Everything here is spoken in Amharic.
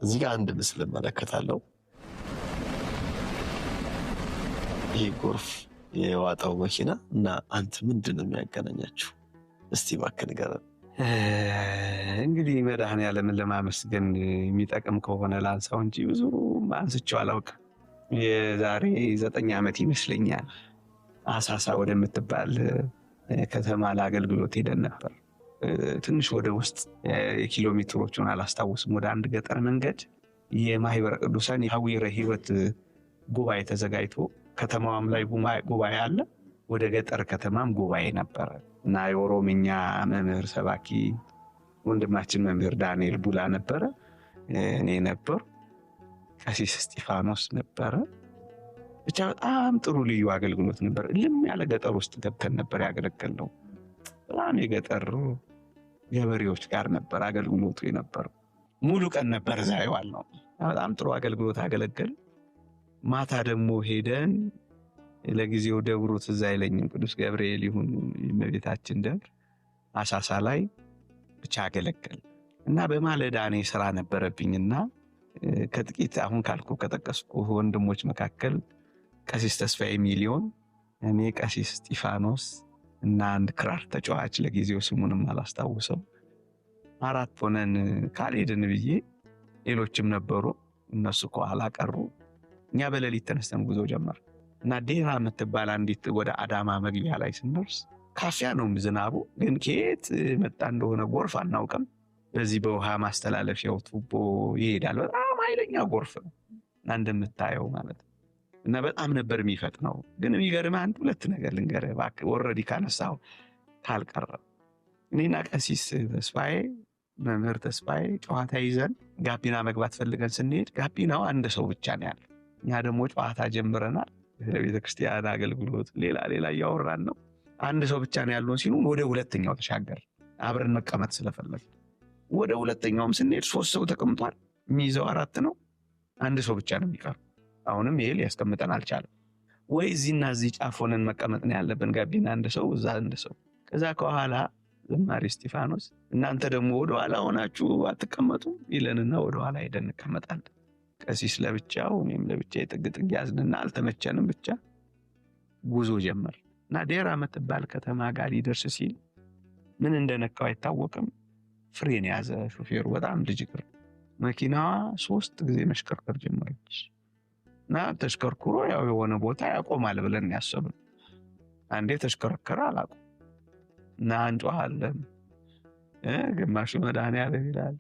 እዚህ ጋር አንድ ምስል እመለከታለሁ። ይሄ ጎርፍ የዋጣው መኪና እና አንተ ምንድን ነው የሚያገናኛችሁ? እስቲ እባክህ ንገረን። እንግዲህ መድኃኔዓለምን ለማመስገን የሚጠቅም ከሆነ ላንሳው እንጂ ብዙ አንስቼው አላውቅም። የዛሬ 9 ዓመት ይመስለኛል አሳሳ ወደምትባል ከተማ ለአገልግሎት ሄደን ነበር። ትንሽ ወደ ውስጥ የኪሎ ሜትሮቹን አላስታውስም። ወደ አንድ ገጠር መንገድ የማህበረ ቅዱሳን የሐዊረ ሕይወት ጉባኤ ተዘጋጅቶ ከተማዋም ላይ ጉባኤ አለ። ወደ ገጠር ከተማም ጉባኤ ነበረ እና የኦሮምኛ መምህር ሰባኪ ወንድማችን መምህር ዳንኤል ቡላ ነበረ። እኔ ነበር፣ ቀሲስ እስጢፋኖስ ነበረ። ብቻ በጣም ጥሩ ልዩ አገልግሎት ነበር። ልም ያለ ገጠር ውስጥ ገብተን ነበር ያገለገልነው። በጣም የገጠር ገበሬዎች ጋር ነበር አገልግሎቱ የነበረው። ሙሉ ቀን ነበር እዛ የዋልነው። በጣም ጥሩ አገልግሎት አገለገል። ማታ ደግሞ ሄደን ለጊዜው ደብሩ ትዝ አይለኝም፣ ቅዱስ ገብርኤል ይሁን የእመቤታችን ደብር አሳሳ ላይ ብቻ አገለገል እና በማለዳ እኔ ስራ ነበረብኝና ከጥቂት አሁን ካልኩ ከጠቀስኩ ወንድሞች መካከል ቀሲስ ተስፋዬ ሚሊዮን፣ እኔ ቀሲስ እስጢፋኖስ እና አንድ ክራር ተጫዋች ለጊዜው ስሙንም አላስታውሰው 4 ሆነን ካልሄድን ብዬ ሌሎችም ነበሩ። እነሱ ከኋላ ቀሩ። እኛ በሌሊት ተነስተን ጉዞ ጀመር እና ዴራ የምትባል አንዲት ወደ አዳማ መግቢያ ላይ ስንደርስ ካፊያ ነው ዝናቡ፣ ግን ከየት መጣ እንደሆነ ጎርፍ አናውቅም። በዚህ በውሃ ማስተላለፊያው ቱቦ ይሄዳል። በጣም ኃይለኛ ጎርፍ ነው እና እንደምታየው ማለት ነው። እና በጣም ነበር የሚፈጥነው። ግን የሚገርምህ አንድ ሁለት ነገር ልንገርህ እባክህ፣ ወረዲ ካነሳው ካልቀረ እኔና ቀሲስ ተስፋዬ መምህር ተስፋዬ ጨዋታ ይዘን ጋቢና መግባት ፈልገን ስንሄድ ጋቢናው አንድ ሰው ብቻ ነው ያለው። እኛ ደግሞ ጨዋታ ጀምረናል፣ ለቤተክርስቲያን አገልግሎት ሌላ እያወራን ነው። አንድ ሰው ብቻ ነው ያለውን ሲሉን ወደ ሁለተኛው ተሻገር አብረን መቀመጥ ስለፈለግ ወደ ሁለተኛውም ስንሄድ 3 ሰው ተቀምጧል። የሚይዘው 4 ነው፣ አንድ ሰው ብቻ ነው የሚቀር። አሁንም ይሄ ሊያስቀምጠን አልቻለም። ወይ እዚህና እዚህ ጫፍ ሆነን መቀመጥ ነው ያለብን፣ ጋቢና አንድ ሰው እዛ አንድ ሰው። ከዛ ከኋላ ዘማሪ እስጢፋኖስ እናንተ ደግሞ ወደ ኋላ ሆናችሁ አትቀመጡ ይለንና ወደ ኋላ ሄደን እንቀመጣለን። ቀሲስ ለብቻው እኔም ለብቻዬ ጥግ ያዝንና አልተመቸንም። ብቻ ጉዞ ጀመር እና ዴራ የምትባል ከተማ ጋር ሊደርስ ሲል ምን እንደነካው አይታወቅም። ፍሬን ያዘ ሹፌሩ፣ በጣም ልጅግር። መኪናዋ 3 ጊዜ መሽከርከር ጀመረች እና ተሽከርክሮ ያው የሆነ ቦታ ያቆማል ብለን ያሰብን። አንዴ ተሽከረከረ አላቆም እና እንጮሃለን። ግማሹ መድኃኔዓለም ይላል።